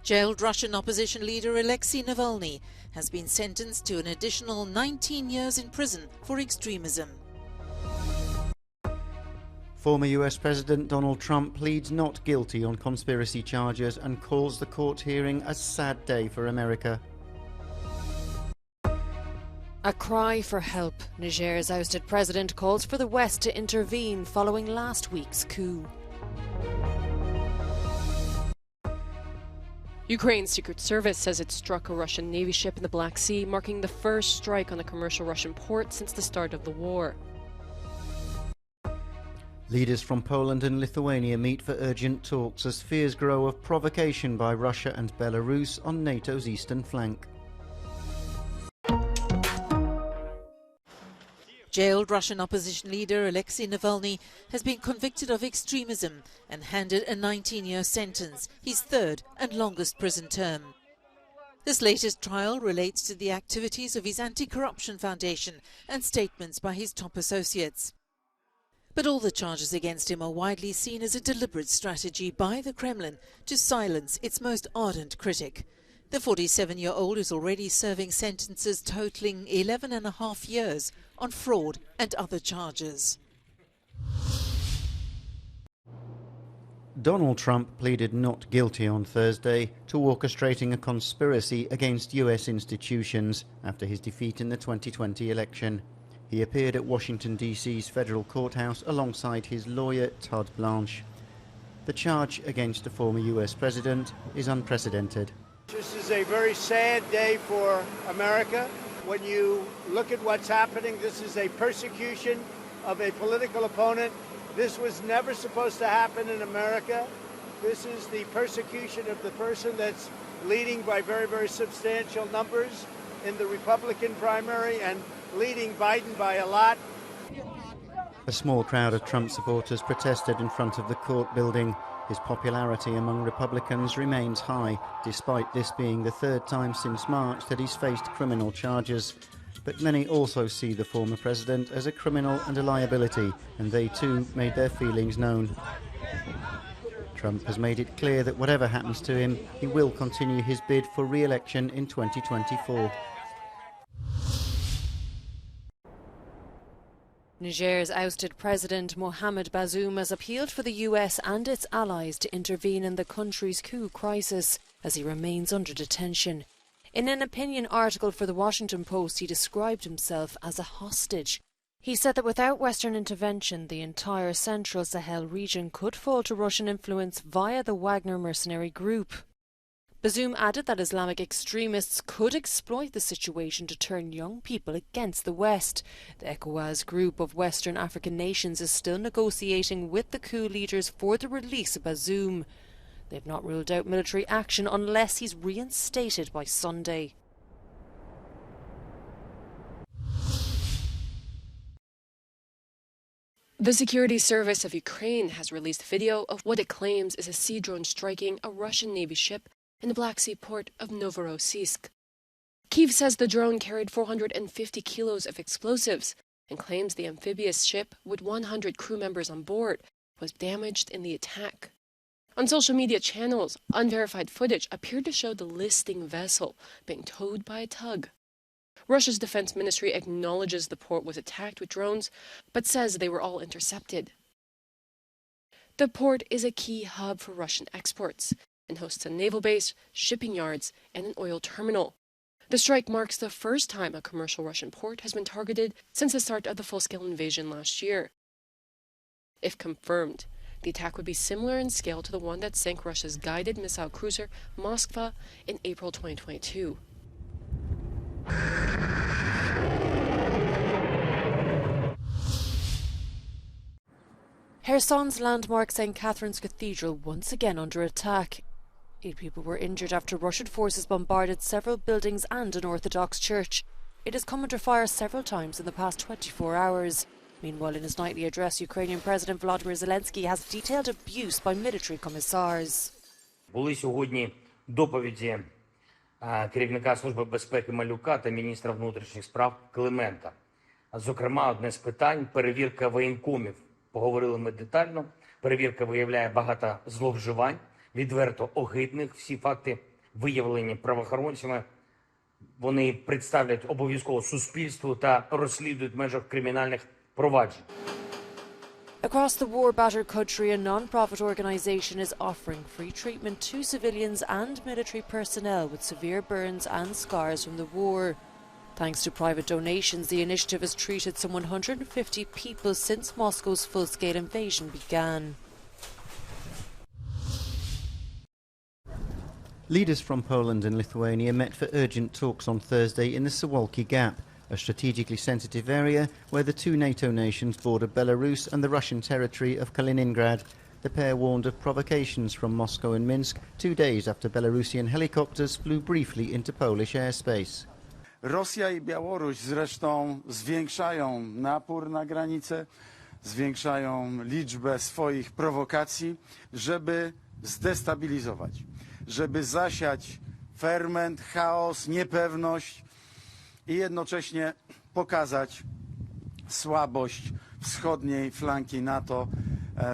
Jailed Russian opposition leader Alexei Navalny has been sentenced to an additional 19 years in prison for extremism. Former US President Donald Trump pleads not guilty on conspiracy charges and calls the court hearing a sad day for America. A cry for help. Niger's ousted president calls for the West to intervene following last week's coup. Ukraine's Secret Service says it struck a Russian Navy ship in the Black Sea, marking the first strike on a commercial Russian port since the start of the war. Leaders from Poland and Lithuania meet for urgent talks as fears grow of provocation by Russia and Belarus on NATO's eastern flank. Jailed Russian opposition leader Alexei Navalny has been convicted of extremism and handed a 19-year sentence, his third and longest prison term. This latest trial relates to the activities of his anti-corruption foundation and statements by his top associates. But all the charges against him are widely seen as a deliberate strategy by the Kremlin to silence its most ardent critic. The 47-year-old is already serving sentences totaling 11.5 years on fraud and other charges. Donald Trump pleaded not guilty on Thursday to orchestrating a conspiracy against US institutions after his defeat in the 2020 election. He appeared at Washington, D.C.'s federal courthouse alongside his lawyer, Todd Blanche. The charge against the former US president is unprecedented. This is a very sad day for America. When you look at what's happening, this is a persecution of a political opponent. This was never supposed to happen in America. This is the persecution of the person that's leading by very, very substantial numbers in the Republican primary and leading Biden by a lot. A small crowd of Trump supporters protested in front of the court building. His popularity among Republicans remains high, despite this being the third time since March that he's faced criminal charges. But many also see the former president as a criminal and a liability, and they too made their feelings known. Trump has made it clear that whatever happens to him, he will continue his bid for re-election in 2024. Niger's ousted president Mohamed Bazoum has appealed for the US and its allies to intervene in the country's coup crisis as he remains under detention. In an opinion article for the Washington Post, he described himself as a hostage. He said that without Western intervention, the entire central Sahel region could fall to Russian influence via the Wagner mercenary group. Bazoum added that Islamic extremists could exploit the situation to turn young people against the West. The ECOWAS group of Western African nations is still negotiating with the coup leaders for the release of Bazoum. They've not ruled out military action unless he's reinstated by Sunday. The Security Service of Ukraine has released video of what it claims is a sea drone striking a Russian Navy ship in the Black Sea port of Novorossiysk. Kyiv says the drone carried 450 kilos of explosives and claims the amphibious ship with 100 crew members on board was damaged in the attack. On social media channels, unverified footage appeared to show the listing vessel being towed by a tug. Russia's defense ministry acknowledges the port was attacked with drones, but says they were all intercepted. The port is a key hub for Russian exports and hosts a naval base, shipping yards, and an oil terminal. The strike marks the first time a commercial Russian port has been targeted since the start of the full-scale invasion last year. If confirmed, the attack would be similar in scale to the one that sank Russia's guided missile cruiser Moskva in April 2022. Kherson's landmark St. Catherine's Cathedral once again under attack. 8 people were injured after Russian forces bombarded several buildings and an Orthodox church. It has come under fire several times in the past 24 hours. Meanwhile, in his nightly address, Ukrainian President Volodymyr Zelensky has detailed abuse by military commissars. Були сьогодні доповіді керівника Служби безпеки Малюка та міністра внутрішніх справ Климента. Зокрема, одне з питань – перевірка воєнкомів. Поговорили ми детально. Перевірка виявляє багато зловживань, відверто огидних. Всі факти виявлені правоохоронцями. Вони представлять обов'язково суспільству та розслідують в межах кримінальних проваджень. Across the war-battered country, a non-profit organisation is offering free treatment to civilians and military personnel with severe burns and scars from the war. Thanks to private donations, the initiative has treated some 150 people since Moscow's full-scale invasion began. Leaders from Poland and Lithuania met for urgent talks on Thursday in the Suwalki Gap, a strategically sensitive area where the two NATO nations border Belarus and the Russian territory of Kaliningrad. The pair warned of provocations from Moscow and Minsk 2 days after Belarusian helicopters flew briefly into Polish airspace. Rosja i Białoruś zresztą zwiększają napór na granicę, zwiększają liczbę swoich prowokacji, żeby zdestabilizować, żeby zasiać ferment, chaos, niepewność i jednocześnie pokazać słabość wschodniej flanki NATO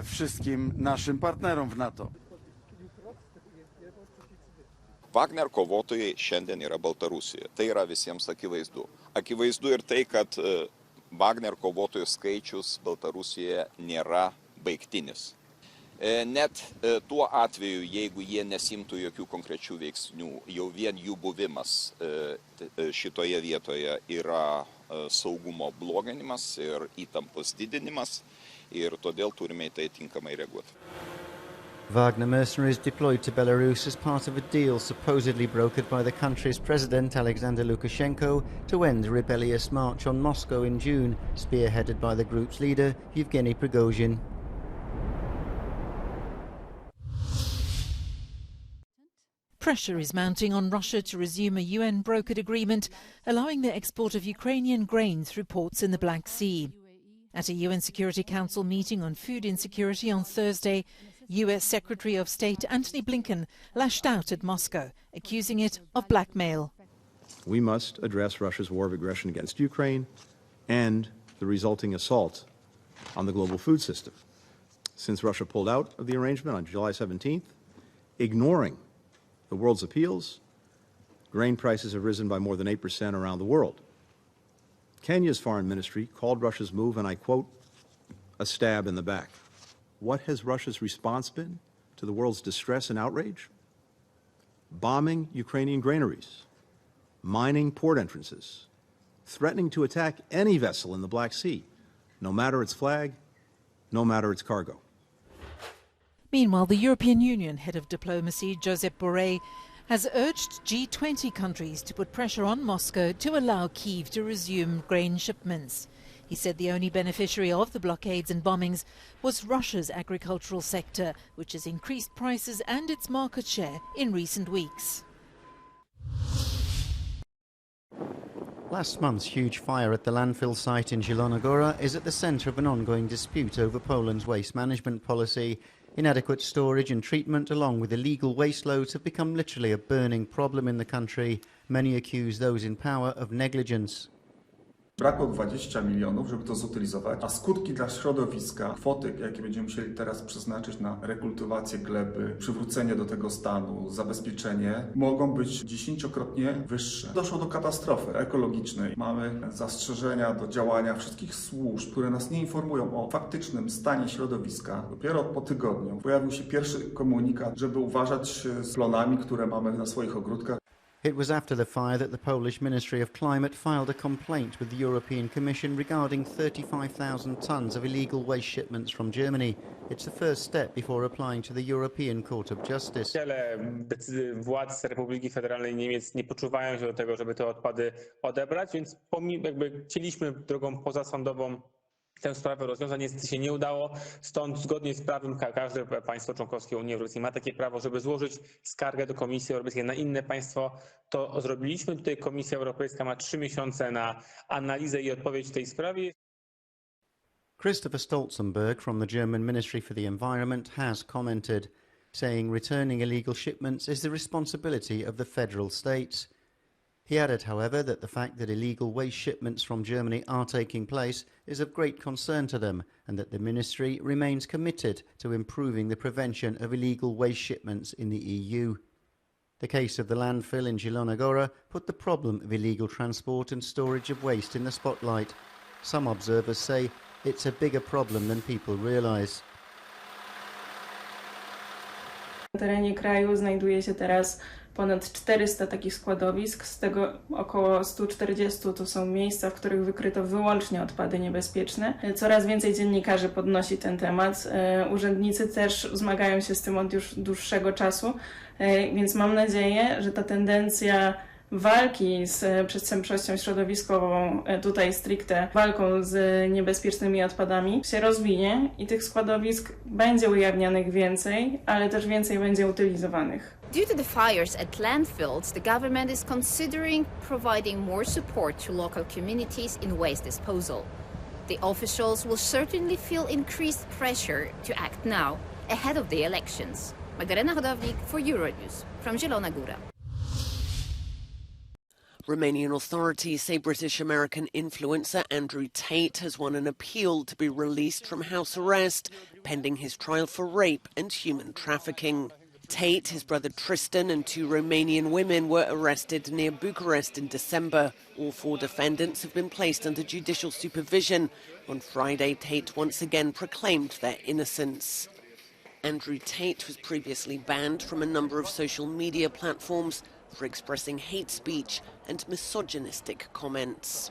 wszystkim naszym partnerom w NATO. Wagner kovotojai šiandien yra Baltarusijoje. Tai yra visiems akivaizdu. Akivaizdu ir tai, kad Wagner kovotojų skaičius Baltarusijoje nėra baigtinis. Net tuo atveju, jeigu jie nesimtų jokių konkrečių veiksnių, jau vien jų buvimas šitoje vietoje yra saugumo bloginimas ir įtampos didinimas ir todėl turime į tai tinkamai reaguoti. Wagner mercenaries deployed to Belarus as part of a deal supposedly brokered by the country's president Alexander Lukashenko to end the rebellious march on Moscow in June, spearheaded by the group's leader Yevgeny Prigozhin. Pressure is mounting on Russia to resume a UN-brokered agreement allowing the export of Ukrainian grain through ports in the Black Sea. At a UN Security Council meeting on food insecurity on Thursday, US Secretary of State Antony Blinken lashed out at Moscow, accusing it of blackmail. We must address Russia's war of aggression against Ukraine and the resulting assault on the global food system. Since Russia pulled out of the arrangement on July 17th, ignoring the world's appeals, grain prices have risen by more than 8% around the world. Kenya's foreign ministry called Russia's move, and I quote, a stab in the back. What has Russia's response been to the world's distress and outrage? Bombing Ukrainian granaries, mining port entrances, threatening to attack any vessel in the Black Sea, no matter its flag, no matter its cargo. Meanwhile, the European Union head of diplomacy, Josep Borrell, has urged G20 countries to put pressure on Moscow to allow Kyiv to resume grain shipments. He said the only beneficiary of the blockades and bombings was Russia's agricultural sector, which has increased prices and its market share in recent weeks. Last month's huge fire at the landfill site in Zielona Góra is at the centre of an ongoing dispute over Poland's waste management policy. Inadequate storage and treatment, along with illegal waste loads, have become literally a burning problem in the country. Many accuse those in power of negligence. Brakło 20 milionów, żeby to zutylizować, a skutki dla środowiska, kwoty, jakie będziemy musieli teraz przeznaczyć na rekultywację gleby, przywrócenie do tego stanu, zabezpieczenie, mogą być 10-krotnie wyższe. Doszło do katastrofy ekologicznej. Mamy zastrzeżenia do działania wszystkich służb, które nas nie informują o faktycznym stanie środowiska. Dopiero po tygodniu pojawił się pierwszy komunikat, żeby uważać z plonami, które mamy na swoich ogródkach. It was after the fire that the Polish Ministry of Climate filed a complaint with the European Commission regarding 35,000 tonnes of illegal waste shipments from Germany. It's the first step before applying to the European Court of Justice. Władz Republiki Federalnej Niemiec nie poczuwają się do tego, żeby te odpady odebrać, więc chcieliśmy drogą pozasądową tę sprawę rozwiązać, niestety się nie udało, stąd zgodnie z prawem każde państwo członkowskie Unii Europejskiej ma takie prawo, żeby złożyć skargę do Komisji Europejskiej na inne państwo. To zrobiliśmy. Tutaj Komisja Europejska ma 3 miesiące na analizę i odpowiedź w tej sprawie. Christopher Stolzenberg from the German Ministry for the Environment has commented, saying returning illegal shipments is the responsibility of the federal states. He added, however, that the fact that illegal waste shipments from Germany are taking place is of great concern to them and that the ministry remains committed to improving the prevention of illegal waste shipments in the EU. The case of the landfill in Zielona Góra put the problem of illegal transport and storage of waste in the spotlight. Some observers say it's a bigger problem than people realise. Na terenie kraju znajduje się teraz ponad 400 takich składowisk, z tego około 140 to są miejsca, w których wykryto wyłącznie odpady niebezpieczne. Coraz więcej dziennikarzy podnosi ten temat. Urzędnicy też zmagają się z tym od już dłuższego czasu, więc mam nadzieję, że ta tendencja walki z przestępczością środowiskową, tutaj stricte walką z niebezpiecznymi odpadami, się rozwinie i tych składowisk będzie ujawnianych więcej, ale też więcej będzie utylizowanych. Due to the fires at landfills, the government is considering providing more support to local communities in waste disposal. The officials will certainly feel increased pressure to act now, ahead of the elections. Magdalena Hodownik for Euronews from Zielona Góra. Romanian authorities say British-American influencer Andrew Tate has won an appeal to be released from house arrest, pending his trial for rape and human trafficking. Tate, his brother Tristan and 2 Romanian women were arrested near Bucharest in December. All 4 defendants have been placed under judicial supervision. On Friday, Tate once again proclaimed their innocence. Andrew Tate was previously banned from a number of social media platforms for expressing hate speech and misogynistic comments.